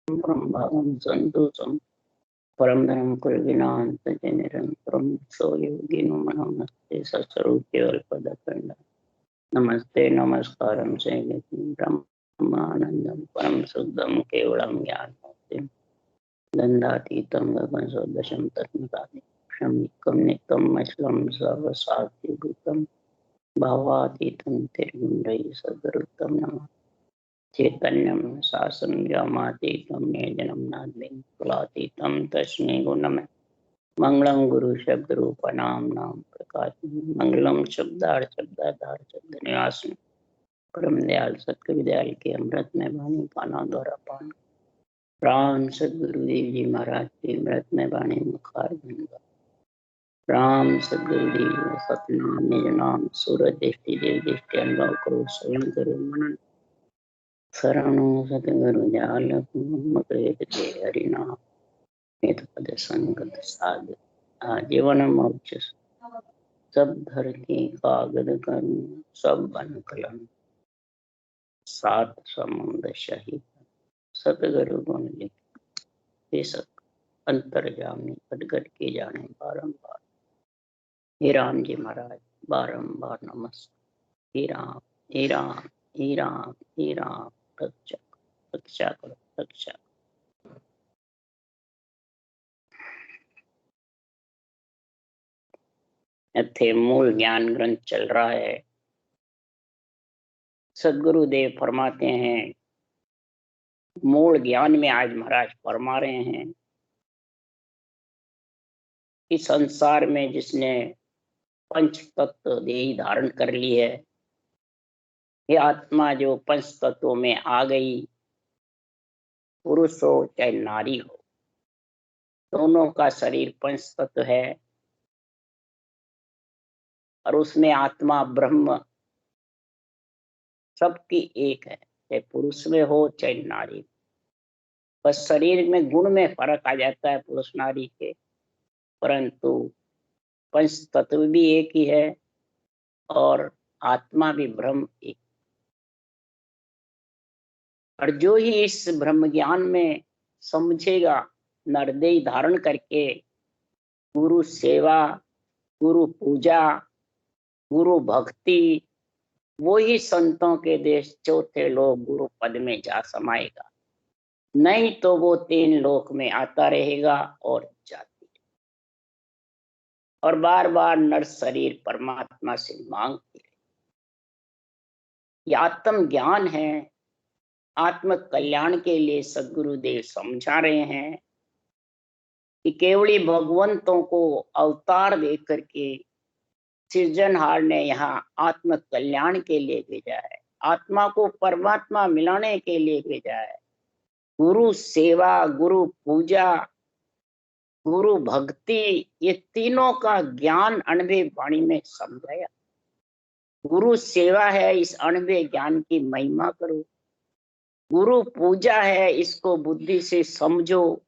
ब्रह्मं संतोषं परम धर्म कुलविनांत निरंतरम सो योगिनो मनोमस्ते सस्वरूप्योल्पदखंड नमस्ते नमस्कारं श्रीनित्यं ब्रह्मानंदं परम शुद्धं केवलं ज्ञानमूर्तिं गन्धातीतं गगनसदृशं तत्त्वज्ञानं नित्यं अचलं सर्वसाक्षिभूतं भावातीतं त्रिगुणरहितं सद्गुरुं नमः चैतन्यं शासनं व्योमातीतं ज्ञानं नाद्यं कुलातीतं तस्मै गुणमें मंगलम गुरु शब्द रूप नाम नाम प्रकाश मंगलम शब्दार्थ शब्दाधार शब्द निवास परम दयाल सत्य विदयाल के अमृत में वाणी पाना द्वारा पान राम सदगुरुदेव जी महाराज के अमृत में वाणी मुखार बंदा राम सदगुरुदेव जी सतनाम निज नाम सूरज दृष्टि देव दृष्टि अनुभव करो स्वयं करो मनन शरणो सतगुरु जाल मत हरिनाम पद संगत साध आजीवन मोक्ष सब धर के कागद करूं सब बन कलम सात समुद्र शहीद सतगुरु गुण लिख बेशक अंतर्जामी अटगट के जाने बारंबार हे राम जी महाराज बारंबार नमस्कार हे राम हे राम हे राम हे राम रक्षा रक्षा करो रक्षा। थे मूल ज्ञान ग्रंथ चल रहा है। सदगुरुदेव फरमाते हैं मूल ज्ञान में आज महाराज फरमा रहे हैं कि संसार में जिसने पंच तत्व देही धारण कर ली है, ये आत्मा जो पंच तत्वों में आ गई, पुरुष हो चाहे नारी हो, दोनों का शरीर पंच तत्व है और उसमें आत्मा ब्रह्म सबकी एक है, चाहे पुरुष में हो चाहे नारी। बस शरीर में गुण में फर्क आ जाता है पुरुष नारी के, परंतु पंच तत्व भी एक ही है और आत्मा भी ब्रह्म एक। और जो ही इस ब्रह्म ज्ञान में समझेगा, नरदेह धारण करके गुरु सेवा, गुरु पूजा, गुरु भक्ति, वो ही संतों के देश चौथे लोक गुरु पद में जा समाएगा, नहीं तो वो तीन लोक में आता रहेगा और जाती और बार बार नर शरीर परमात्मा से मांगती रहे। ये आत्म ज्ञान है, आत्म कल्याण के लिए सदगुरुदेव समझा रहे हैं कि केवली भगवंतों को अवतार दे करके सृजनहार ने यहाँ आत्म कल्याण के लिए भेजा है, आत्मा को परमात्मा मिलाने के लिए भेजा है। गुरु सेवा, गुरु पूजा, गुरु भक्ति, ये तीनों का ज्ञान अणवे वाणी में समझाया। गुरु सेवा है, इस अणवे ज्ञान की महिमा करो। गुरु पूजा है, इसको बुद्धि से समझो,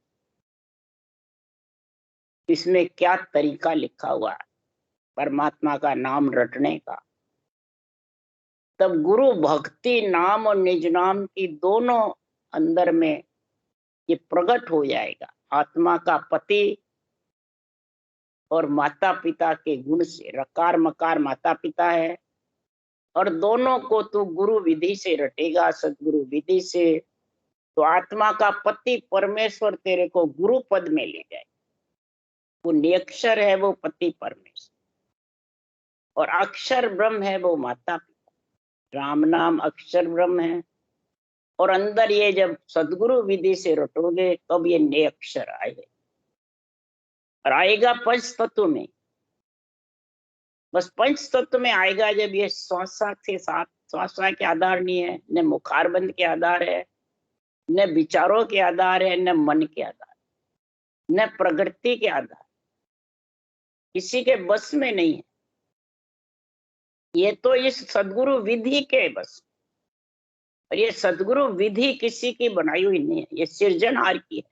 इसमें क्या तरीका लिखा हुआ है परमात्मा का नाम रटने का। तब गुरु भक्ति नाम और निज नाम की दोनों अंदर में ये प्रकट हो जाएगा। आत्मा का पति और माता पिता के गुण से, रकार मकार माता पिता है, और दोनों को तू गुरु विधि से रटेगा, सदगुरु विधि से, तो आत्मा का पति परमेश्वर तेरे को गुरु पद में ले जाए। वो निरक्षर है, वो पति परमेश्वर, और अक्षर ब्रह्म है, वो माता पिता। राम नाम अक्षर ब्रह्म है, और अंदर ये जब सदगुरु विधि से रटोगे तब ये निरक्षर आएगा, और आएगा पंच तत्व में। बस पंच तत्व में आएगा जब ये श्वासा के साथ, श्वासा के आधार नहीं है, न मुखारबंद के आधार है, न विचारों के आधार है, न मन के आधार, न प्रकृति के आधार, किसी के बस में नहीं है। ये तो इस सदगुरु विधि के बस, और ये सदगुरु विधि किसी की बनाई हुई नहीं है, ये सृजनहार की है।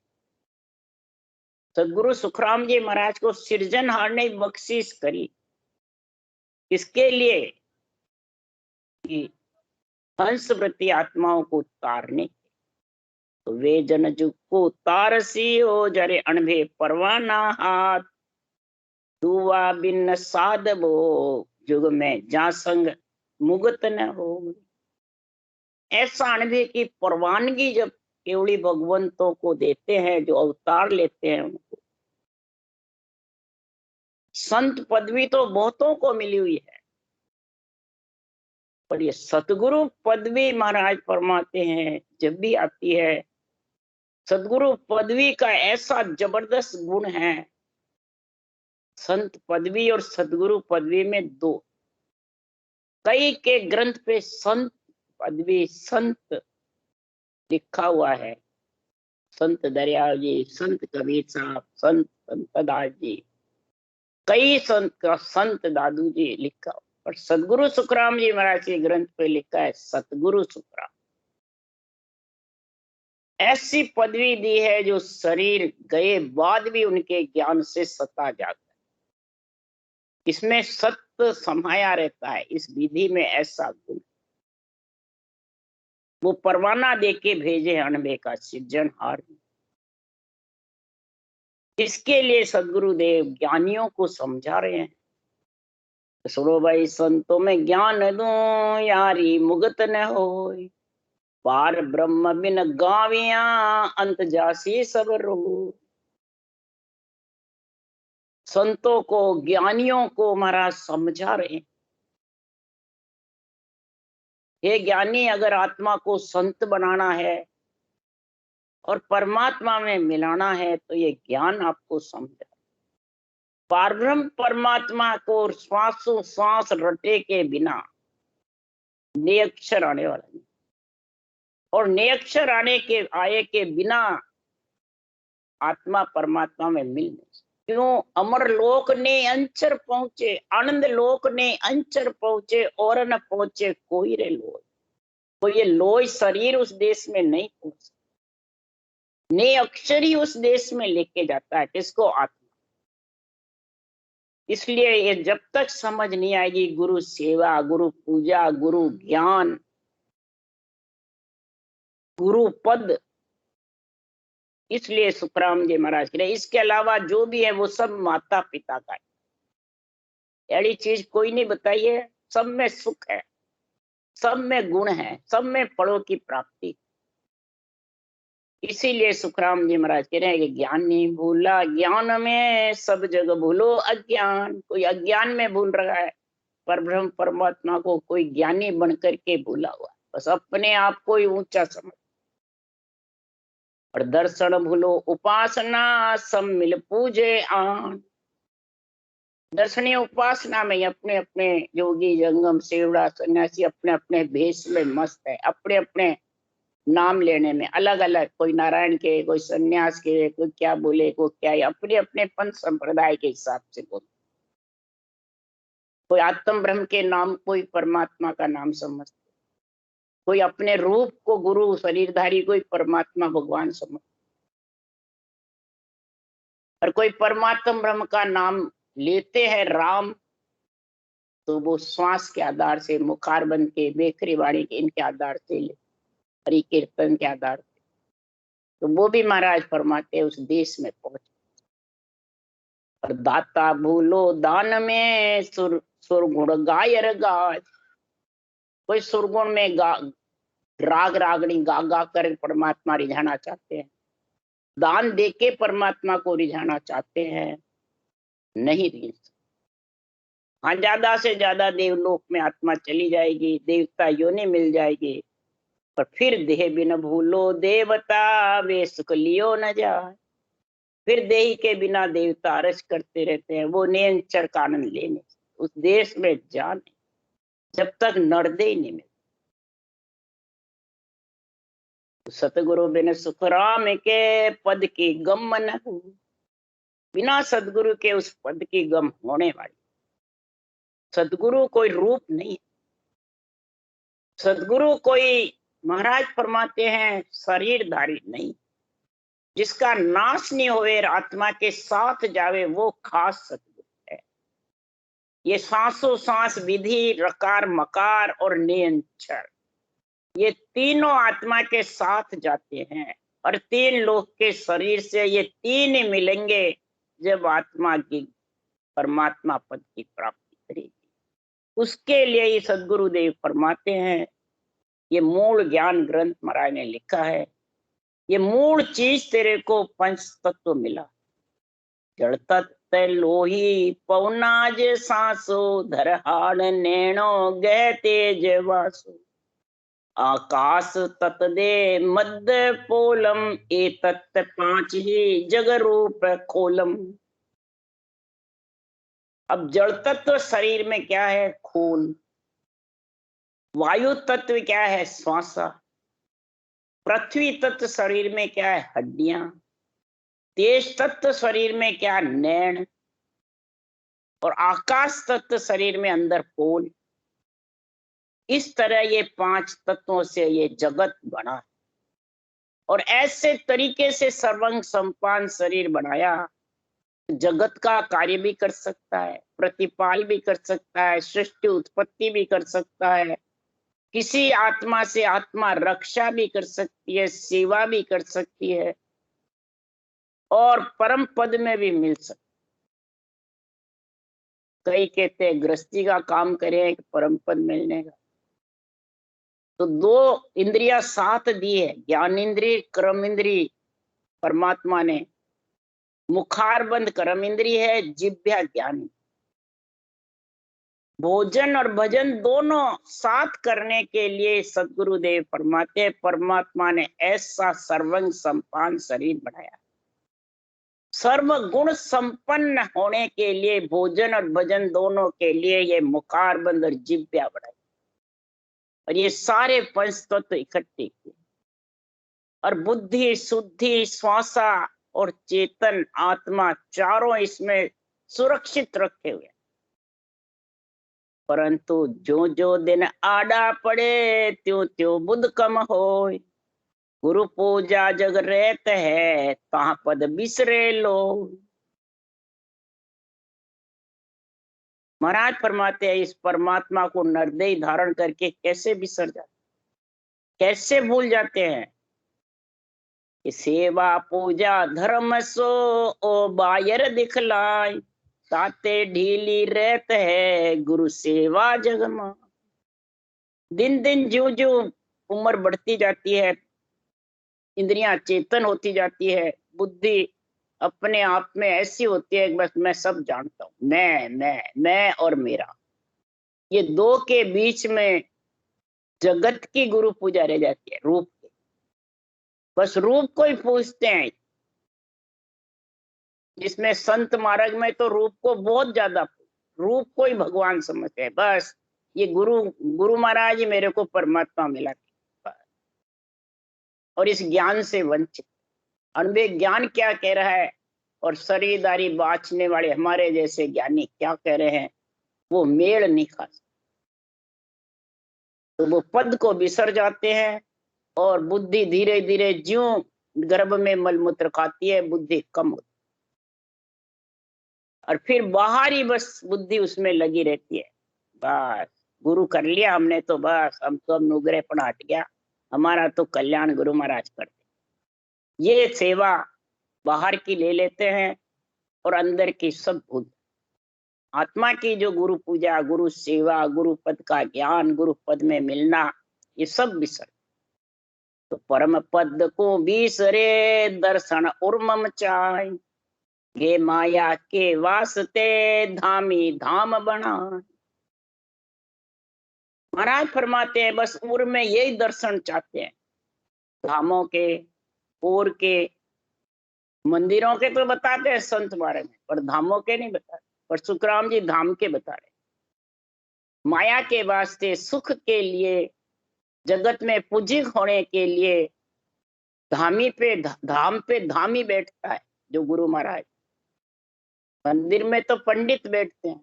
सदगुरु सुखराम जी महाराज को सृजनहार ने बख्शिश करी, इसके लिए कि हंस वृत्ति आत्माओं को उतारने, तो वे जन जुग को तारसी हो जरे अणभे परवाना हाथ, दुआ बिन साधबो जुग में जा संग मुगत न हो। ऐसा अणभे की परवानगी जब केवली भगवंतों को देते हैं, जो अवतार लेते हैं उनको। संत पदवी तो बहुतों को मिली हुई है, पर ये सतगुरु पदवी महाराज फरमाते हैं जब भी आती है, सतगुरु पदवी का ऐसा जबरदस्त गुण है। संत पदवी और सतगुरु पदवी में दो, कई के ग्रंथ पे संत पदवी संत लिखा हुआ है। संत दरियाव जी, संत कबीर साहब, संत संतदास जी, कई संत का संत दादू जी लिखा, और सतगुरु सुखराम जी महाराज के ग्रंथ पे लिखा है सतगुरु सुखराम। ऐसी पदवी दी है जो शरीर गए बाद भी उनके ज्ञान से सता जाता है। इसमें सत्य समाया रहता है, इस विधि में ऐसा गुण। वो परवाना देके भेजे अणबे का सृजनहार। इसके लिए सदगुरुदेव ज्ञानियों को समझा रहे हैं, सुनो भाई संतों में ज्ञान दो यारी मुगत न हो, पार ब्रह्म बिन गाविया अंत जासी सब रो। संतों को ज्ञानियों को महाराज समझा रहे हैं, हे ज्ञानी, अगर आत्मा को संत बनाना है और परमात्मा में मिलाना है तो ये ज्ञान आपको समझा। पारब्रह्म परमात्मा को श्वासों श्वास रटे के बिना निरक्षर आने वाला नहीं, और निरक्षर आए के बिना आत्मा परमात्मा में मिल नहीं। क्यों? अमर लोक ने अंचर पहुंचे, आनंद लोक ने अंचर पहुंचे, और न पहुंचे कोई रे लोय। तो ये लोय शरीर उस देश में नहीं पहुंच, ने अक्षर ही उस देश में लेके जाता है, किसको? आत्मा। इसलिए ये जब तक समझ नहीं आएगी, गुरु सेवा, गुरु पूजा, गुरु ज्ञान, गुरु पद, इसलिए सुखराम जी महाराज के लिए इसके अलावा जो भी है वो सब माता पिता का है। ऐसी चीज कोई नहीं बताई है। सब में सुख है, सब में गुण है, सब में फलों की प्राप्ति। इसीलिए सुखराम जी महाराज कह रहे हैं कि ज्ञान नहीं भूला ज्ञान में, सब जगह भूलो अज्ञान। कोई अज्ञान में भूल रहा है, पर ब्रह्म परमात्मा को कोई ज्ञानी बनकर के भूला हुआ, बस अपने आप को ही ऊंचा समझ। और दर्शन भूलो उपासना, सब मिल पूजे आन। दर्शनीय उपासना में अपने अपने योगी जंगम सेवड़ा सन्यासी अपने अपने भेष में मस्त है, अपने अपने नाम लेने में अलग अलग, कोई नारायण के, कोई सन्यास के, कोई क्या बोले, कोई क्या, अपने अपने पंथ संप्रदाय के हिसाब से बोले। कोई आत्म ब्रह्म के नाम, कोई परमात्मा का नाम समझते, कोई अपने रूप को गुरु शरीरधारी, कोई परमात्मा भगवान समझ, और कोई परमात्मा ब्रह्म का नाम लेते हैं राम, तो वो श्वास के आधार से, मुखारबंद के, बेखरी वाणी के, इनके आधार से ले, हरि कीर्तन के आधार से। तो वो भी महाराज फरमाते उस देश में पहुंचे। और दाता भूलो दान में, सुरगुण गायर गाय। कोई सुरगुण में राग रागनी गा कर परमात्मा रिझाना चाहते हैं, दान देके परमात्मा को रिझाना चाहते हैं, नहीं रिझ। हाँ, ज्यादा से ज्यादा देवलोक में आत्मा चली जाएगी, देवता योनि मिल जाएगी, पर फिर देह बिन भूलो देवता, वे सुख लियो न जाए। फिर देह के बिना देवता अरज करते रहते हैं, वो निरंतर का आनंद लेने उस देश में जाने, जब तक नरदे नहीं मिले। सतगुरु बिन सुखराम के पद की गम न हो। बिना सदगुरु के उस पद की गम होने वाली। सदगुरु कोई रूप नहीं, सदगुरु कोई महाराज फरमाते हैं शरीरधारी नहीं, जिसका नाश नहीं होवे, आत्मा के साथ जावे, वो खास सदगुरु है। ये सांसों सांस विधि, रकार मकार और नियंत्रण, ये तीनों आत्मा के साथ जाते हैं। और 3 लोक के शरीर से ये 3 ही मिलेंगे जब आत्मा की परमात्मा पद की प्राप्ति करेगी। उसके लिए ही सदगुरुदेव फरमाते हैं, ये मूल ज्ञान ग्रंथ महाराज ने लिखा है, ये मूल चीज तेरे को पंच तत्व मिला। जड़ तत्व लोही पवनाज सांसो, धरहाड़ नैनो गह तेज वासो। आकाश तत् दे मध्य पोलम, ए तत्व 5 ही जग रूप खोलम। अब जड़ तत्व शरीर में क्या है? खून। वायु तत्व क्या है? श्वासा। पृथ्वी तत्व शरीर में क्या है? हड्डियां। तेज तत्व शरीर में क्या? नैन। और आकाश तत्व शरीर में अंदर पोल। इस तरह ये 5 तत्वों से ये जगत बना है। और ऐसे तरीके से सर्वंग संपान शरीर बनाया, जगत का कार्य भी कर सकता है, प्रतिपाल भी कर सकता है, सृष्टि उत्पत्ति भी कर सकता है, किसी आत्मा से आत्मा रक्षा भी कर सकती है, सेवा भी कर सकती है, और परम पद में भी मिल सकती। कई कहते हैं गृहस्थी का काम करें परम पद मिलने का। तो 2 इंद्रियां साथ दी है, ज्ञान इंद्रिय, कर्म इंद्रिय परमात्मा ने। मुखार बंद कर्म इंद्रिय है, जिह्वा ज्ञान। भोजन और भजन दोनों साथ करने के लिए सदगुरुदेव फरमाते हैं, परमात्मा ने ऐसा सर्वंग संपान शरीर बनाया। सर्व गुण संपन्न होने के लिए भोजन और भजन दोनों के लिए ये मुखार बंद और जिह्वा बनाई। और ये सारे पंच तत्व इकट्ठे किए। और बुद्धि, शुद्धि, श्वासा और चेतन आत्मा चारों इसमें सुरक्षित रखे हुए। परंतु जो जो दिन आड़ा पड़े, त्यों त्यों बुद्ध कम होय। गुरु पूजा जग रहत है, ता पद बिसरे लो। महाराज फरमाते हैं, इस परमात्मा को निर्दयी धारण करके कैसे बिसर जाते, कैसे भूल जाते हैं। कि सेवा पूजा धर्म सो, ओ बायर दिखलाय। ताते ढीली रहत है, गुरु सेवा जगमा। दिन दिन ज्यों ज्यों उम्र बढ़ती जाती है, इंद्रियां चेतन होती जाती है, बुद्धि अपने आप में ऐसी होती है कि बस मैं सब जानता हूं, मैं और मेरा। ये 2 के बीच में जगत की गुरु पूजा रह जाती है, रूप की। बस रूप को ही पूजते हैं। जिसमें संत मार्ग में तो रूप को बहुत ज्यादा, रूप को ही भगवान समझते हैं। बस ये गुरु महाराज ही मेरे को परमात्मा मिला। और इस ज्ञान से वंचित अनभिज्ञ ज्ञान क्या कह रहा है, और शरीरदारी बांचने वाले हमारे जैसे ज्ञानी क्या कह रहे हैं, वो मेल नहीं खा सकते। तो वो पद को बिसर जाते हैं। और बुद्धि धीरे धीरे ज्यों गर्भ में मलमूत्र खाती है, बुद्धि कम होती है। और फिर बाहर ही बस बुद्धि उसमें लगी रहती है। बस गुरु कर लिया हमने तो बस, हम तो अब नुग्रहपन हट गया, हमारा तो कल्याण गुरु महाराज करते। ये सेवा बाहर की ले लेते हैं और अंदर की सब भूल। आत्मा की जो गुरु पूजा, गुरु सेवा, गुरु पद का ज्ञान, गुरु पद में मिलना, ये सब बिसर। तो परम पद को बिसरे, दर्शन उर्मम चाय। ये माया के वास्ते, धामी धाम बना। महाराज फरमाते हैं, बस उर में यही दर्शन चाहते हैं। धामों के, और के, मंदिरों के तो बताते हैं संत बारे में, पर धामों के नहीं बताते। पर सुखराम जी धाम के बता रहे। माया के वास्ते, सुख के लिए, जगत में पूजिक होने के लिए धाम पे धामी बैठता है जो गुरु महाराज। मंदिर में तो पंडित बैठते हैं,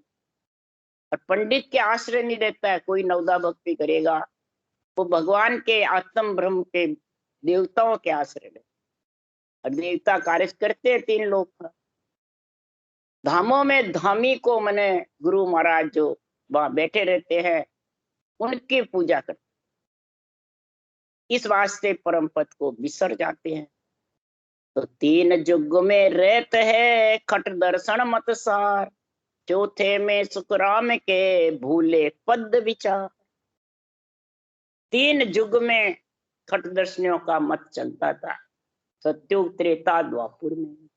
और पंडित के आश्रय नहीं रहता है कोई नवदा भक्ति करेगा, वो भगवान के आत्म ब्रह्म के देवताओं के आश्रय रहते। और देवता कार्य करते हैं 3 लोग का। धामों में धामी को मने गुरु महाराज जो वहां बैठे रहते हैं, उनकी पूजा करते। इस वास्ते परम पद को बिसर जाते हैं। तो तीन जुग में रहत है खट दर्शन मत सार, चौथे में सुखराम के भूले पद विचार। तीन युग में खट दर्शनियों का मत चलता था, सत्युग त्रेता द्वापुर में।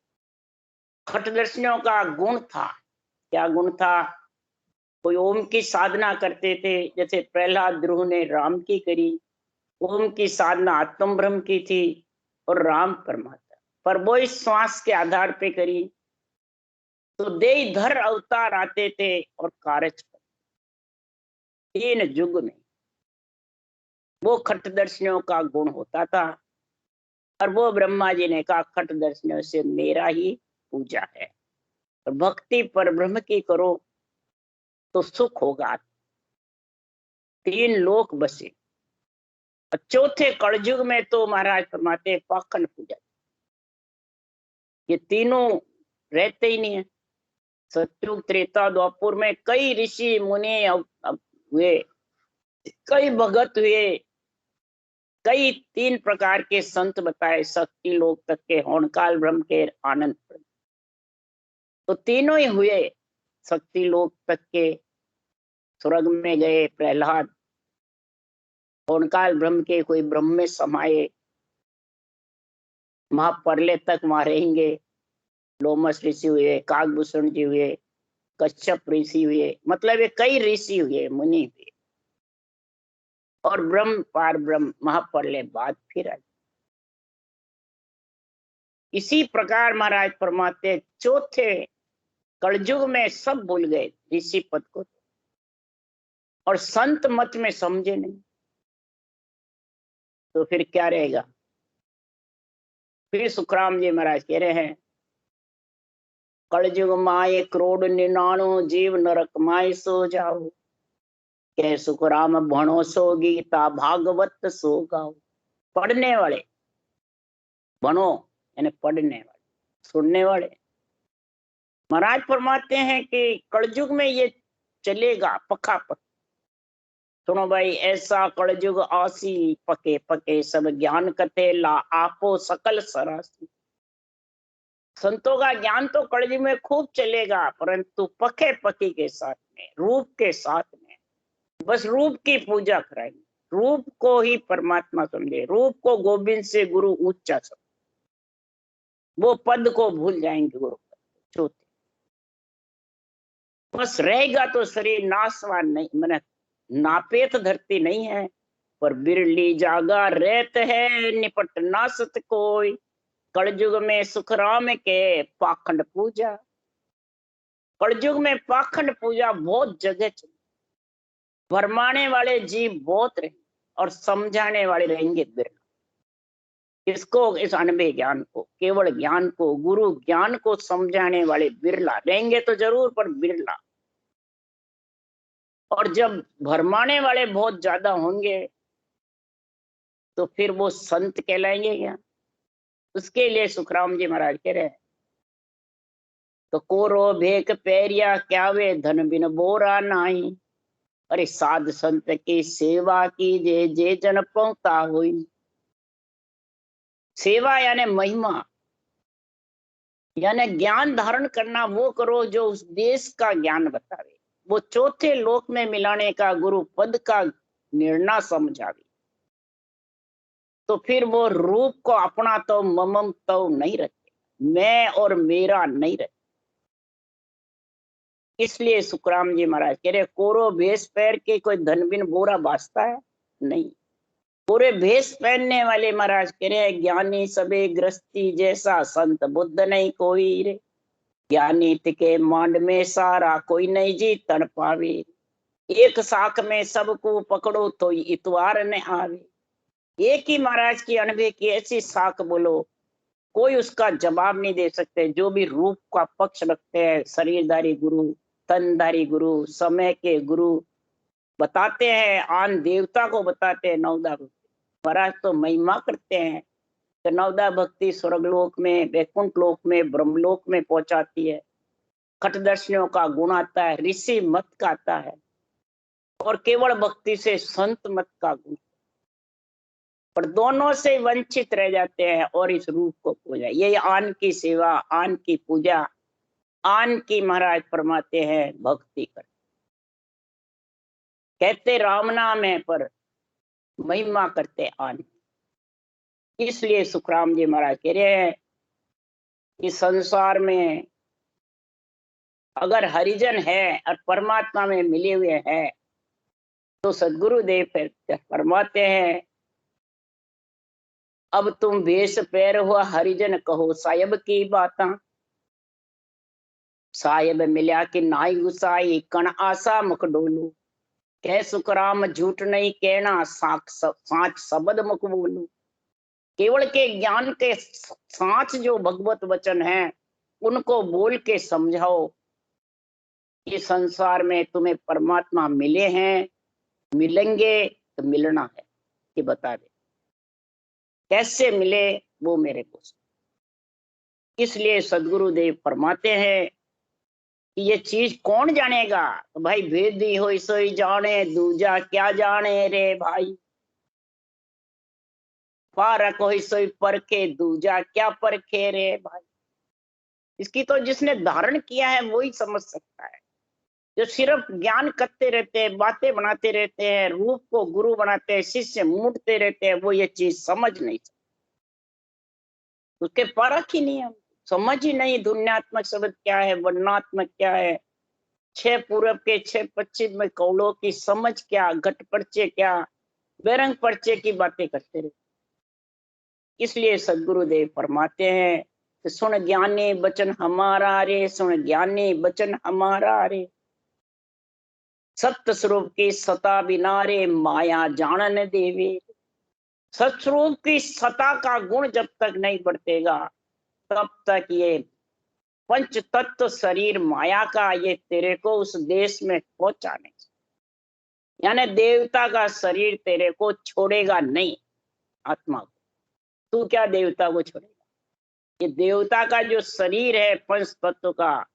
खट दर्शनियों का गुण था, क्या गुण था? कोई ओम की साधना करते थे, जैसे प्रहलाद ध्रुव ने राम की करी। ओम की साधना आत्म ब्रह्म की थी और राम परमात्मा, पर वो इस श्वास के आधार पे करी तो देहधर अवतार आते थे और कार्य। तीन युग में वो खट दर्शनियों का गुण होता था, और वो ब्रह्मा जी ने कहा खट दर्शनियों से मेरा ही पूजा है, और भक्ति पर ब्रह्म की करो तो सुख होगा। तीन लोक बसे। और चौथे कलयुग में तो महाराज फरमाते पाखंड पूजा, ये तीनों रहते ही नहीं है। सत्युग त्रेता द्वापुर में कई ऋषि मुनि हुए, कई भगत हुए, कई तीन प्रकार के संत बताए, शक्ति लोक तक के, होनकाल ब्रह्म के, आनंद। तो तीनों ही हुए, शक्ति लोक तक के स्वर्ग में गए प्रहलाद, होनकाल ब्रह्म के कोई ब्रह्म में समाये, महाप्रलय तक वहां रहेंगे। लोमस ऋषि हुए, काकभूषण जी हुए, कश्यप ऋषि हुए, मतलब ये कई ऋषि हुए, मुनि हुए, और ब्रह्म पार ब्रह्म महाप्रलय बाद फिर आए। इसी प्रकार महाराज फरमाते चौथे कलयुग में सब भूल गए ऋषि पद को, और संत मत में समझे नहीं, तो फिर क्या रहेगा? फिर सुखराम जी महाराज कह रहे हैं कलयुग माए करोड़ 99 जीव नरक माए सो जाओ, कह सुखराम भणो सो गीता भागवत सो गाओ। पढ़ने वाले, भणो यानी पढ़ने वाले, सुनने वाले। महाराज फरमाते हैं कि कलयुग में ये चलेगा पक्का पक्का। सुनो भाई, ऐसा कलयुग आसी पके पके सब ज्ञान कथे ला आपो सकल सरासी। संतों का ज्ञान तो कलयुग में खूब चलेगा, परंतु पके पके के साथ में, रूप के साथ में, बस रूप की पूजा कराएंगे, रूप को ही परमात्मा समझे, रूप को गोविंद से गुरु ऊंचा समझे, वो पद को भूल जाएंगे गुरु पद चौथे। बस रहेगा तो शरीर नाशवान नहीं, मैंने नापेत धरती नहीं है, पर बिरली जागा रहत है निपट ना सत कोई। कलयुग में सुखराम के पाखंड पूजा, कलयुग में पाखंड पूजा बहुत जगह चली, भरमाने वाले जीव बहुत रहे और समझाने वाले रहेंगे बिरला। इसको, इस अनबे ज्ञान को, केवल ज्ञान को, गुरु ज्ञान को समझाने वाले बिरला रहेंगे तो जरूर, पर बिरला। और जब भरमाने वाले बहुत ज्यादा होंगे तो फिर वो संत कहलाएंगे क्या? उसके लिए सुखराम जी महाराज कह रहे हैं तो कोरो भेक पैरिया क्या वे धन बिन बोरा नाही, अरे साध संत की सेवा की जे जन पहुंचा हुई। सेवा यानी महिमा, यानी ज्ञान धारण करना, वो करो जो उस देश का ज्ञान बतावे, वो चौथे लोक में मिलाने का, गुरु पद का निर्णय समझावे। तो फिर वो रूप को अपना तो ममम तो नहीं रखे, मैं और मेरा नहीं रखे। इसलिए सुखराम जी महाराज कह रहे कोरो भेष पैर के कोई धन बिन बोरा बाजता है नहीं। पूरे भेष पहनने वाले महाराज कह रहे ज्ञानी सबे ग्रस्ती जैसा संत बुद्ध नहीं कोई रे, ज्ञानी के मांड में सारा कोई नहीं जी तड़ पावे, एक साख में सबको पकड़ो तो इतवार न आवे। एक ही महाराज की अनबे की ऐसी साख बोलो, कोई उसका जवाब नहीं दे सकते। जो भी रूप का पक्ष रखते हैं, शरीरधारी गुरु, तनधारी गुरु, समय के गुरु बताते हैं, आन देवता को बताते हैं, नवदा महाराज तो महिमा करते हैं कि नवदा भक्ति स्वर्गलोक में, वैकुंठ लोक में, ब्रह्मलोक में पहुंचाती है। खटदर्शनियों का गुण आता है, ऋषि मत का आता है, और केवल भक्ति से संत मत का गुण। पर दोनों से वंचित रह जाते हैं और इस रूप को पूजा, ये आन की सेवा, आन की पूजा, आन की महाराज फरमाते हैं भक्ति कर, कहते राम नाम है पर महिमा करते आन। इसलिए सुखराम जी महाराज कह रहे हैं कि संसार में अगर हरिजन है और परमात्मा में मिले हुए हैं तो सदगुरुदेव फिर फरमाते हैं अब तुम वेश पैर हुआ हरिजन कहो साहिब की बाता, साहिब मिल्या कि नाई गुसाई कण आशा मुख डोलू, कह सुखराम झूठ नहीं कहना साच शब्द मुख बोलू। केवल के ज्ञान के साच जो भगवत वचन है उनको बोल के समझाओ कि संसार में तुम्हें परमात्मा मिले हैं, मिलेंगे तो मिलना है, ये बता दे कैसे मिले वो मेरे को। इसलिए सदगुरुदेव फरमाते हैं कि ये चीज कौन जानेगा, तो भाई भेदी हो सोई जाने, दूजा क्या जाने रे भाई, पारक हो सोई परखे, दूजा क्या परखे रे भाई। इसकी तो जिसने धारण किया है वो ही समझ सकता है। जो सिर्फ ज्ञान करते रहते हैं, बातें बनाते रहते हैं, रूप को गुरु बनाते हैं, शिष्य मूटते रहते हैं, वो ये चीज समझ नहीं सकते, उसके परख ही नहीं है, समझ ही नहीं धुन्यात्मक शब्द क्या है, वर्णात्मक क्या है, छह पूरब के छह पश्चिम में कौलों की समझ क्या, घट पर्चे क्या, बेरंग पर्चे की बातें करते रहते। इसलिए सदगुरुदेव फरमाते हैं कि सुन ज्ञानी बचन हमारा रे, सुन ज्ञानी बचन हमारा रे, सत्य स्वरूप की सता बिना रे माया जानन देवे। सत्स्वरूप की सता का गुण जब तक नहीं बढ़तेगा तब तक ये पंच तत्व शरीर माया का ये तेरे को उस देश में पहुंचा नहीं, यानी देवता का शरीर तेरे को छोड़ेगा नहीं, आत्मा को। तू क्या देवता को छोड़ेगा, ये देवता का जो शरीर है पंच तत्व का,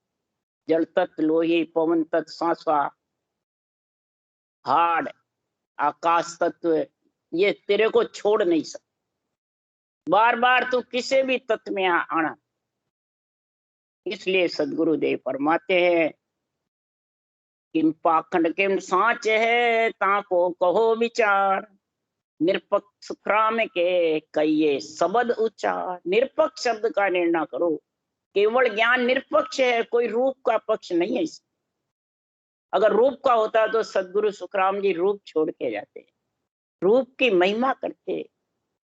जल तत्व, लोही, पवन तत्व, सांसवा, हाड़, आकाश तत्व, ये तेरे को छोड़ नहीं सकता, बार बार तू किसी भी तत्व में आना। इसलिए सदगुरुदेव फरमाते हैं किम पाखंड किम साच है ताको कहो विचार, निरपक्ष सुखराम के कहिए शब्द उच्चार। निरपक्ष शब्द का निर्णय करो, केवल ज्ञान निरपक्ष है, कोई रूप का पक्ष नहीं है इसमें। अगर रूप का होता तो सदगुरु सुखराम जी रूप छोड़ के जाते, रूप की महिमा करते।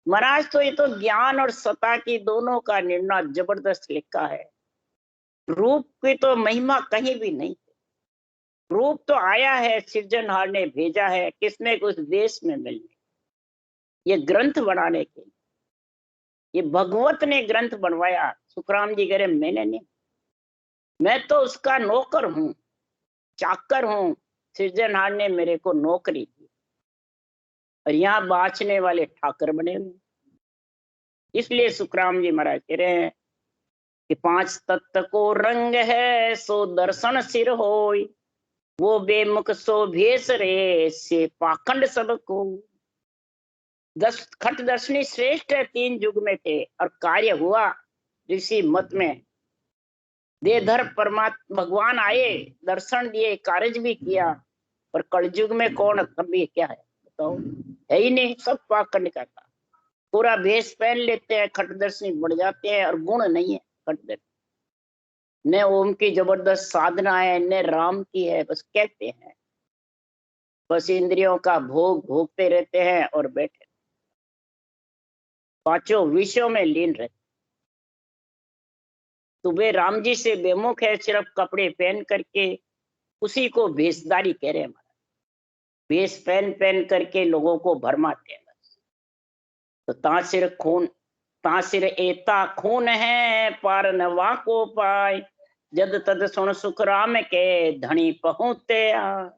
महाराज तो ये तो ज्ञान और सता की दोनों का निर्णय जबरदस्त लिखा है, रूप की तो महिमा कहीं भी नहीं। रूप तो आया है, सृजनहार ने भेजा है, किसने उस देश में मिलने, ये ग्रंथ बनाने के लिए, ये भगवत ने ग्रंथ बनवाया। सुखराम जी कह रहे मैंने नहीं, मैं तो उसका नौकर हूं, चाकर हूं, सृजनहार ने मेरे को नौकरी दी और यहाँ बाँचने वाले ठाकर बने हुए। इसलिए सुखराम जी महाराज कह रहे हैं कि पांच तत्व को रंग है सो दर्शन सिर होय, वो बेमुख सो भेष रे से पाखंड सब को। खट दर्शनी श्रेष्ठ है, तीन युग में थे और कार्य हुआ ऋषि मत में। देहधर परमात्मा भगवान आए, दर्शन दिए, कार्य भी किया, पर कलयुग में कौन कभी क्या है बताओ, है ही नहीं, सब पाखंड का था। पूरा भेष पहन लेते हैं, खटदर्शनी बढ़ जाते हैं और गुण नहीं है खटदर्शनी। न ओम की जबरदस्त साधना है, न राम की है, बस कहते हैं, बस इंद्रियों का भोग भोगते रहते हैं और बैठे पांचों विषयों में लीन रहते। तो वे राम जी से बेमुख है, सिर्फ कपड़े पहन करके, उसी को भेषधारी कह रहे हैं। भेष पहन पहन करके लोगों को भरमाते हैं बस। तो तासिर एता खून है पार नवा को पाए, जद तद सुन सुख राम के धनी पहुंचते आ।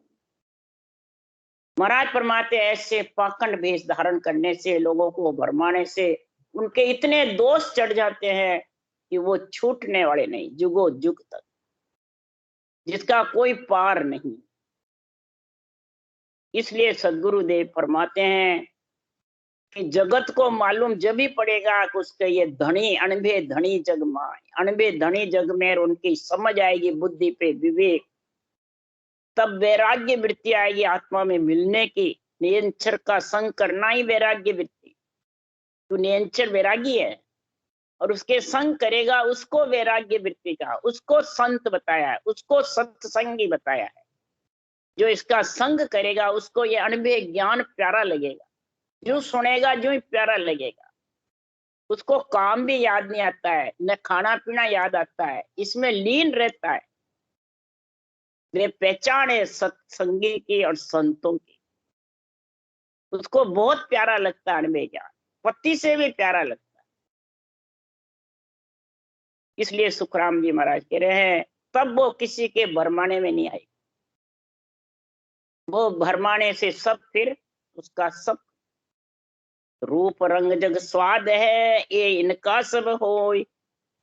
महाराज फरमाते ऐसे पाखंड भेष धारण करने से, लोगों को भरमाने से उनके इतने दोष चढ़ जाते हैं कि वो छूटने वाले नहीं, जुगो जुग तक, जिसका कोई पार नहीं। इसलिए सदगुरुदेव फरमाते हैं कि जगत को मालूम जब ही पड़ेगा कि उसके ये धनी अनबे धनी जग माय, अनबे धनी जग में उनकी समझ आएगी बुद्धि पे विवेक, तब वैराग्य वृत्ति आएगी आत्मा में मिलने की। निरंतर का संग करना ही वैराग्य वृत्ति। तू निरंतर वैरागी है और उसके संग करेगा, उसको वैराग्य वृत्ति कहा, उसको संत बताया है, उसको सत्संगी बताया है। जो इसका संग करेगा उसको ये अनबे ज्ञान प्यारा लगेगा, जो सुनेगा जो ही प्यारा लगेगा। उसको काम भी याद नहीं आता है, न खाना पीना याद आता है, इसमें लीन रहता है। वे पहचान है सत्संगी की और संतों की। उसको बहुत प्यारा लगता है अनबे ज्ञान, पति से भी प्यारा लगता है। इसलिए सुखराम जी महाराज कह रहे हैं तब वो किसी के भरमाने में नहीं आई। वो भरमाने से सब फिर उसका सब रूप रंग जग स्वाद है, ये इनका सब होय।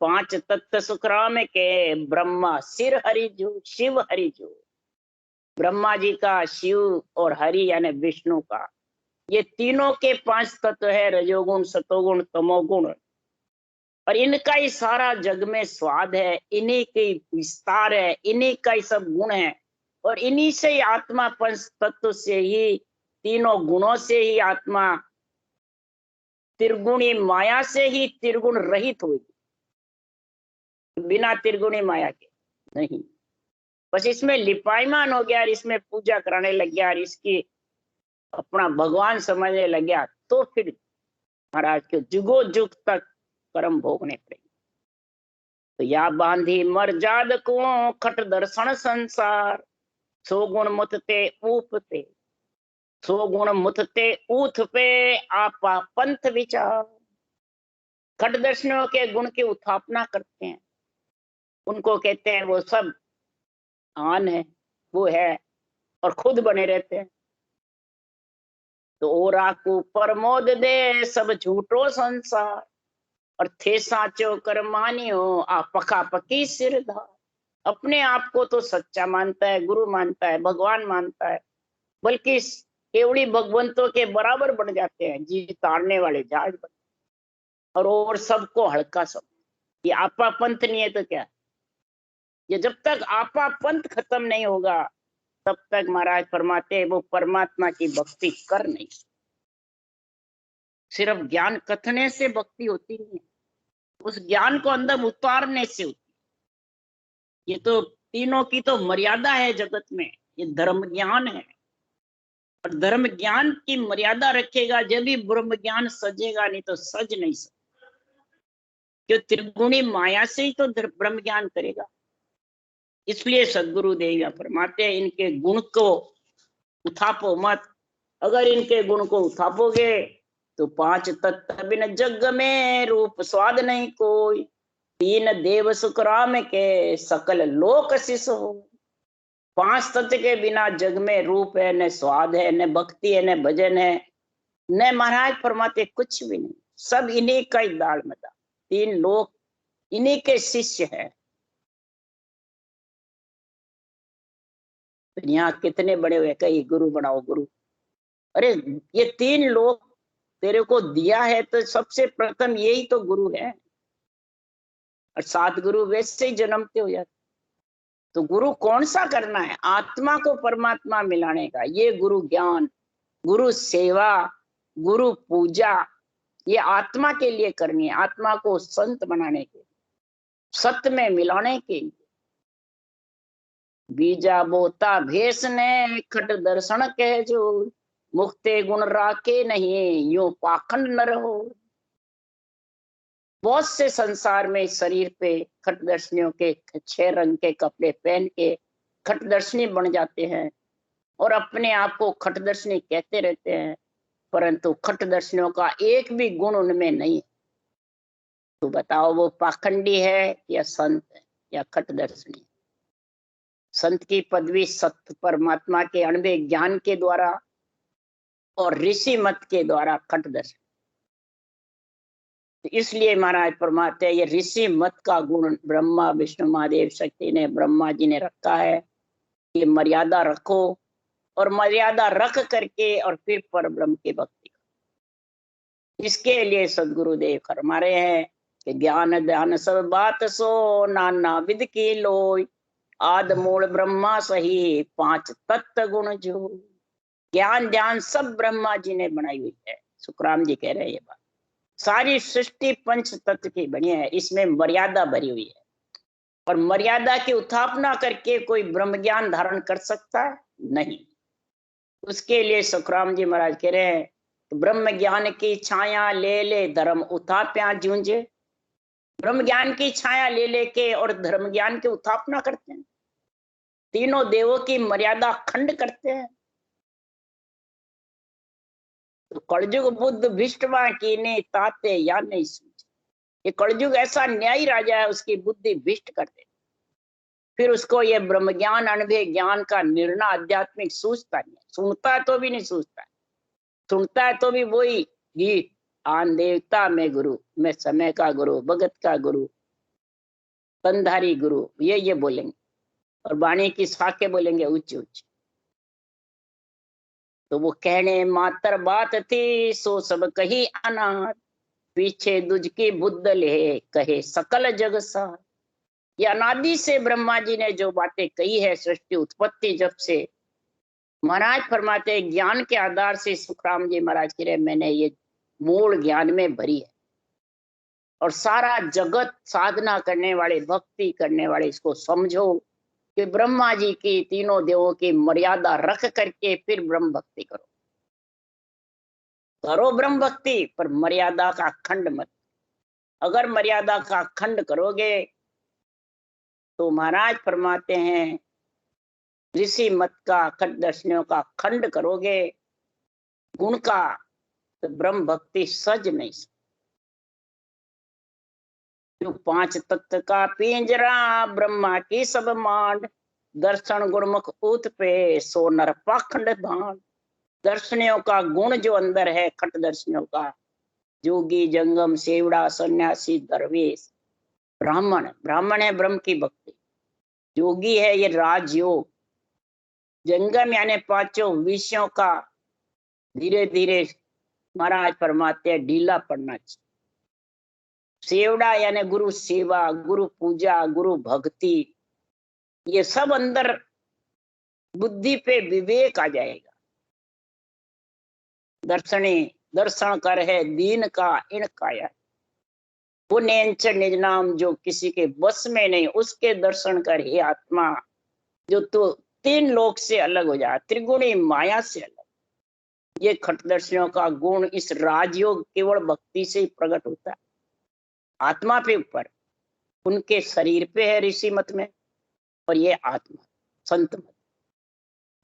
पांच तत्व सुखराम के ब्रह्मा सिर हरि जो, शिव हरि जो। ब्रह्मा जी का, शिव और हरि यानी विष्णु का, ये तीनों के पांच तत्व है, रजोगुण सतोगुण तमोगुण। और इनका ही सारा जग में स्वाद है, इन्हीं के विस्तार है, इन्हीं का ही सब गुण है। और इन्हीं से ही आत्मा पंच तत्व से ही, तीनों गुणों से ही आत्मा त्रिगुणी माया से ही त्रिगुण रहित होगी, बिना त्रिगुणी माया के नहीं। बस इसमें लिपायमान हो गया और इसमें पूजा कराने लग गया और इसकी अपना भगवान समझने लग गया, तो फिर महाराज के जुगो जुग तक कर्म भोगने पड़ेंगे। तो या बांधी मर जाद को खट दर्शन संसार, सो गुण मुतते ऊपते, सो गुण मुतते ऊथ पे आपा पंथ विचार। खट दर्शनों के गुण की उत्थापना करते हैं, उनको कहते हैं वो सब आन है, वो है, और खुद बने रहते हैं। तो ओरा को प्रमोद दे सब झूठो संसार, और थे साचो कर मानियो आ पका पकी सिरधार। अपने आप को तो सच्चा मानता है, गुरु मानता है, भगवान मानता है, बल्कि केवड़ी भगवंतों के बराबर बन जाते हैं, जी तारने वाले जहाज बन, और सबको हल्का सब। ये आपा पंथ नहीं है तो क्या? ये जब तक आपा पंथ खत्म नहीं होगा तब तक महाराज फरमाते हैं वो परमात्मा की भक्ति कर नहीं। सिर्फ ज्ञान कथने से भक्ति होती नहीं है, उस ज्ञान को अंदर उतारने से होती है। ये तो तीनों की तो मर्यादा है जगत में, ये धर्म ज्ञान है, और धर्म ज्ञान की मर्यादा रखेगा जब भी ब्रह्म ज्ञान सजेगा, नहीं तो सज नहीं सकता। जो त्रिगुणी माया से ही तो ब्रह्म ज्ञान करेगा। इसलिए सदगुरु देव फरमाते हैं इनके गुण को उठापो मत। अगर इनके गुण को उठापोगे तो पांच तत्व बिन जग में रूप स्वाद नहीं कोई। तीन देव सुखराम के सकल लोक शिष हो। पांच तत्व के बिना जग में रूप है, न स्वाद है, न भक्ति है, न भजन है, न महाराज फरमाते कुछ भी नहीं। सब इन्हीं का ही दाल मदा, तीन लोक इन्हीं के शिष्य है। तो यहाँ कितने बड़े हुए, कहीं गुरु बनाओ गुरु। अरे ये तीन लोग तेरे को दिया है तो सबसे प्रथम यही तो गुरु है, और सात गुरु वैसे ही जन्मते हो जाते। तो गुरु कौन सा करना है? आत्मा को परमात्मा मिलाने का, ये गुरु ज्ञान, गुरु सेवा, गुरु पूजा, ये आत्मा के लिए करनी है, आत्मा को संत बनाने के, सत्य में मिलाने के लिए। बीजा बोता भेष ने खट दर्शन कह जो, मुक्ते गुण राके नहीं यो पाखंड न रहो। बहुत से संसार में शरीर पे खटदर्शनियों के 6 रंग के कपड़े पहन के खटदर्शनी बन जाते हैं और अपने आप को खटदर्शनी कहते रहते हैं, परंतु खटदर्शनियों का एक भी गुण उनमें नहीं है। तो बताओ वो पाखंडी है या संत है या खटदर्शनी? संत की पदवी सत्य परमात्मा के अणवे ज्ञान के द्वारा और ऋषि मत के द्वारा खटदर्शन। तो इसलिए महाराज फरमाते हैं ये ऋषि मत का गुण ब्रह्मा विष्णु महादेव शक्ति ने, ब्रह्मा जी ने रखा है। ये मर्यादा रखो और मर्यादा रख करके और फिर पर ब्रह्म की भक्ति। इसके लिए सदगुरुदेव फरमा रहे हैं कि ज्ञान ध्यान सब बात सो, नाना विध की लोय, आद मूल ब्रह्मा सही, पांच तत्व गुण जो। ज्ञान ध्यान सब ब्रह्मा जी ने बनाई हुई है। सुखराम जी कह रहे हैं ये बात। सारी सृष्टि पंच तत्व की बनी है, इसमें मर्यादा भरी हुई है, और मर्यादा की उत्थापना करके कोई ब्रह्म ज्ञान धारण कर सकता है नहीं। उसके लिए सुखराम जी महाराज कह रहे हैं, तो ब्रह्म ज्ञान की छाया ले ले धर्म उत्थाप्या जूंझे। ब्रह्म ज्ञान की छाया ले लेके और धर्म ज्ञान की उत्थापना करते हैं, तीनों देवों की मर्यादा खंड करते हैं। तो कलयुग बुद्ध विष्टवा कीने ताते या नहीं सूझे। ये कलयुग ऐसा न्यायी राजा है, उसकी बुद्धि विष्ट कर दे, फिर उसको ये ब्रह्म ज्ञान अनुभव ज्ञान का निर्णय आध्यात्मिक सूझता नहीं, सुनता है तो भी नहीं सूझता, सुनता है तो भी वही गीत, आन देवता में गुरु, मैं समय का गुरु, भगत का गुरु, तनधारी गुरु, ये बोलेंगे, और वाणी की शाखे बोलेंगे ऊंची ऊंची। तो वो कहने मात्र बात थी, सो सब कही अनाथ, पीछे दुज की बुद्ध ले कहे सकल जग सा। ये अनादि से ब्रह्मा जी ने जो बातें कही है सृष्टि उत्पत्ति जब से, महाराज फरमाते ज्ञान के आधार से, सुखराम जी महाराज कह रहे मैंने ये मूल ज्ञान में भरी है, और सारा जगत साधना करने वाले भक्ति करने वाले इसको समझो कि ब्रह्मा जी की तीनों देवों की मर्यादा रख करके फिर ब्रह्म भक्ति करो। करो ब्रह्म भक्ति, पर मर्यादा का खंड मत। अगर मर्यादा का खंड करोगे तो महाराज फरमाते हैं ऋषि मत का खंड, दर्शनों का खंड करोगे गुण का, तो ब्रह्म भक्ति सज नहीं सकती। जो पांच तत्व का पिंजरा ब्रह्मा की सब मांड, दर्शन गुणमुख ऊत पे सो नर पाखंड भांड। दर्शनियों का गुण जो अंदर है, खट दर्शनियों का, जोगी जंगम सेवड़ा सन्यासी दरवेश, ब्राह्मण, ब्राह्मण है ब्रह्म की भक्ति, योगी है ये राजयोग, जंगम यानी पांचों विषयों का धीरे धीरे महाराज फरमाते हैं ढीला पड़ना चाहिए। सेवड़ा यानी गुरु सेवा, गुरु पूजा, गुरु भक्ति, ये सब अंदर बुद्धि पे विवेक आ जाएगा। दर्शन कर है दीन का इन काया, पुण्यंच निज नाम, जो किसी के बस में नहीं उसके दर्शन कर हे आत्मा, जो तो तीन लोक से अलग हो जाए, त्रिगुणी माया से अलग। ये खटदर्शियों का गुण इस राजयोग केवल भक्ति से ही प्रकट होता है। आत्मा पे ऊपर, उनके शरीर पे है ऋषि मत में, और ये आत्मा संत मत।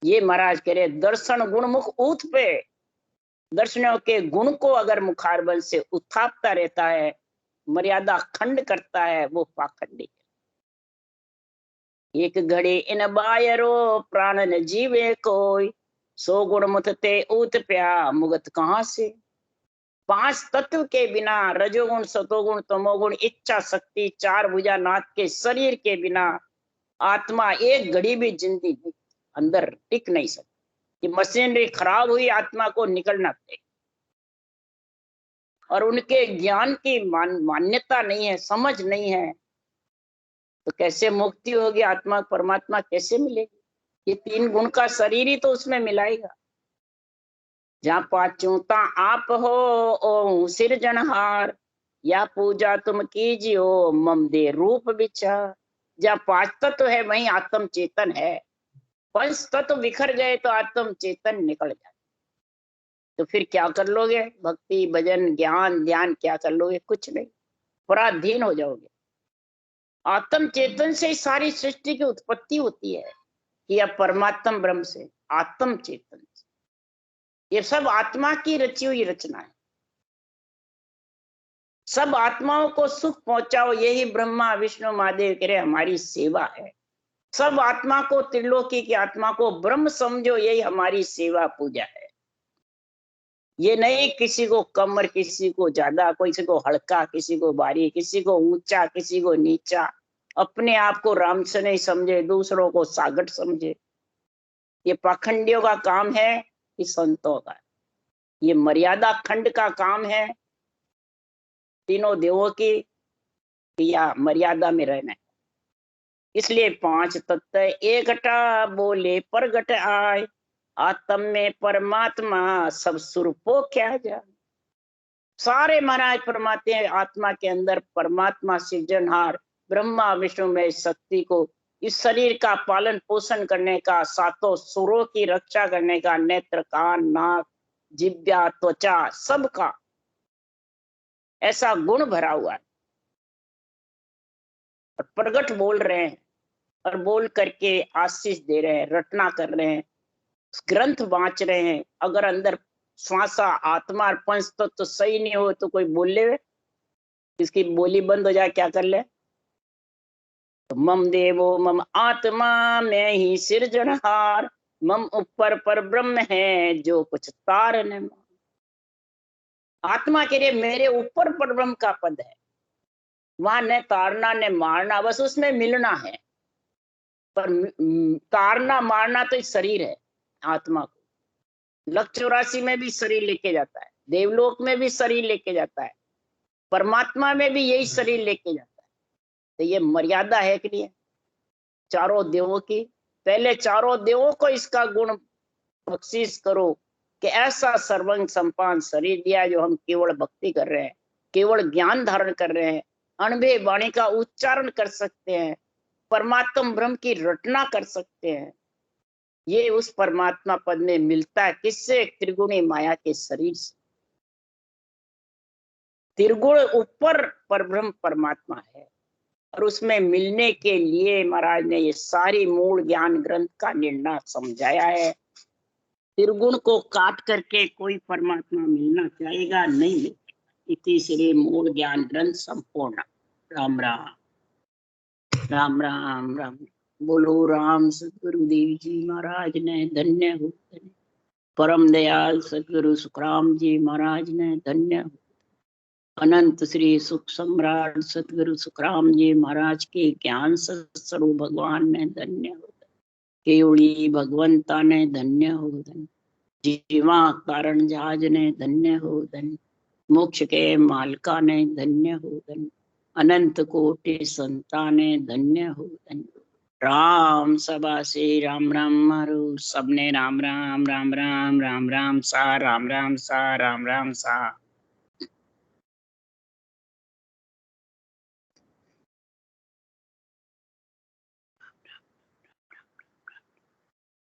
ये महाराज कह रहे दर्शन गुण मुख ऊत पे, दर्शनों के गुण को अगर मुखारबल से उत्थापता रहता है, मर्यादा खंड करता है, वो पाखंडी। एक घड़ी इन बायरो प्राण न जीवे कोई, सो गुण मुथ ते ऊत प्या मुगत कहां से। पांच तत्व के बिना, रजोगुण सतोगुण तमोगुण इच्छा शक्ति चार भुजा नाथ के शरीर के बिना आत्मा एक घड़ी भी जिंदगी अंदर टिक नहीं सकती। मशीनरी खराब हुई, आत्मा को निकलना पड़ेगा, और उनके ज्ञान की मान्यता नहीं है, समझ नहीं है, तो कैसे मुक्ति होगी, आत्मा परमात्मा कैसे मिलेगी। ये तीन गुण का शरीर ही तो उसमें मिलाएगा। जहाँ पांचों आप हो ओ सिरजनहार, या पूजा तुम कीजियो मम दे रूप विचार। जहाँ पांच तत्व है वहीं आत्म चेतन है, पंच तत्व बिखर गए तो आत्म चेतन निकल जाए। तो फिर क्या कर लोगे, भक्ति भजन ज्ञान ध्यान क्या कर लोगे, कुछ नहीं, पराधीन हो जाओगे। आत्म चेतन से ही सारी सृष्टि की उत्पत्ति होती है, कि अब परमात्म ब्रह्म से, आत्म चेतन से। ये सब आत्मा की रची हुई रचना है। सब आत्माओं को सुख पहुंचाओ, यही ब्रह्मा विष्णु महादेव कह रहे हमारी सेवा है। सब आत्मा को, त्रिलोकी की आत्मा को ब्रह्म समझो, यही हमारी सेवा पूजा है। ये नहीं किसी को कम और किसी को ज्यादा, किसी को हल्का किसी को भारी, किसी को ऊंचा किसी को नीचा, अपने आप को राम से नहीं समझे, दूसरों को सागट समझे। ये पाखंडियों का काम है, ये संतों का। ये मर्यादा खंड का काम है, तीनों देवों की या मर्यादा में रहना है। इसलिए 5 तत्व एक घटा बोले प्रगट आए, आत्म में परमात्मा सब स्वरूपो क्या जाए। सारे महाराज परमात्मा आत्मा के अंदर परमात्मा सृजनहार ब्रह्मा विष्णु में शक्ति को इस शरीर का पालन पोषण करने का, सातों सुरों की रक्षा करने का, नेत्र कान नाक जिह्वा त्वचा सबका ऐसा गुण भरा हुआ है। और प्रगट बोल रहे हैं और बोल करके आशीष दे रहे हैं, रटना कर रहे हैं, ग्रंथ बांच रहे हैं। अगर अंदर श्वासा आत्मा और पंच तो सही नहीं हो तो कोई बोल ले, इसकी बोली बंद हो जाए, क्या कर ले। तो मम देवो मम आत्मा में ही सृजनहार, मम ऊपर पर ब्रह्म है जो कुछ तार न। आत्मा के लिए मेरे ऊपर पर ब्रह्म का पद है, वहां न तारना न मारना, बस उसमें मिलना है। पर तारना मारना तो शरीर है। आत्मा को लक 84 में भी शरीर लेके जाता है, देवलोक में भी शरीर लेके जाता है, परमात्मा में भी यही शरीर लेके जाता है। तो ये मर्यादा है कि नहीं चारों देवों की। पहले चारों देवों को इसका गुण बख्शीश करो कि ऐसा सर्वंग संपान शरीर दिया जो हम केवल भक्ति कर रहे हैं, केवल ज्ञान धारण कर रहे हैं, अनभे वाणी का उच्चारण कर सकते हैं, परमात्मा ब्रह्म की रटना कर सकते हैं। ये उस परमात्मा पद में मिलता है किससे? त्रिगुणी माया के शरीर से। त्रिगुण ऊपर परब्रह्म परमात्मा है, और उसमें मिलने के लिए महाराज ने ये सारी मूल ज्ञान ग्रंथ का निर्णय समझाया है। त्रिगुण को काट करके कोई परमात्मा मिलना चाहेगा नहीं। इति श्री मूल ज्ञान ग्रंथ संपूर्ण। राम राम राम राम राम। बोलो राम सतगुरुदेव जी महाराज ने धन्य हो। परम दयाल सतगुरु सुखराम जी महाराज ने धन्य हो। अनंत श्री सुख सम्राट सतगुरु सुखराम जी महाराज के ज्ञान स्वरूप भगवान ने धन्य हो। केवड़ी भगवंता ने धन्य हो। जीवा कारण जहाज ने धन्य हो। मोक्ष के मालका ने धन्य हो। अनंत कोटि संता ने धन्य हो। राम सभा से राम राम मारो, सबने राम राम राम राम राम राम सा, राम राम सा, राम राम सा।